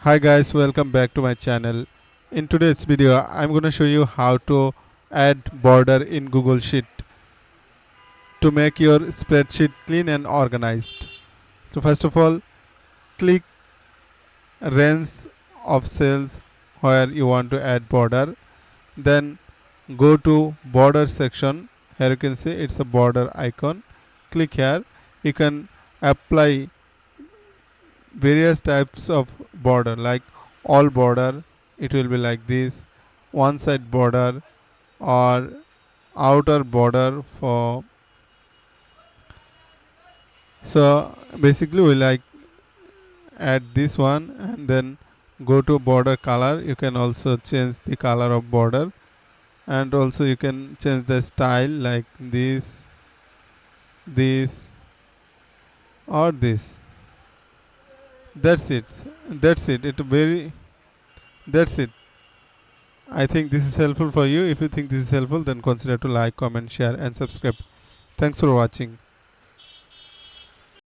Hi guys, welcome back to my channel. In today's video I'm going to show you how to add border in Google Sheet to make your spreadsheet clean and organized. So first of all, click range of cells where you want to add border, then go to border section. Here you can see it's a border icon. Click here. You can apply various types of border like all border, it will be like this, one side border or outer border for. So basically we like add this one and then go to border color. You can also change the color of border and also you can change the style like this or this. That's it that's it it very that's it I think this is helpful for you. If you think this is helpful, then consider to like, comment, share and subscribe. Thanks for watching.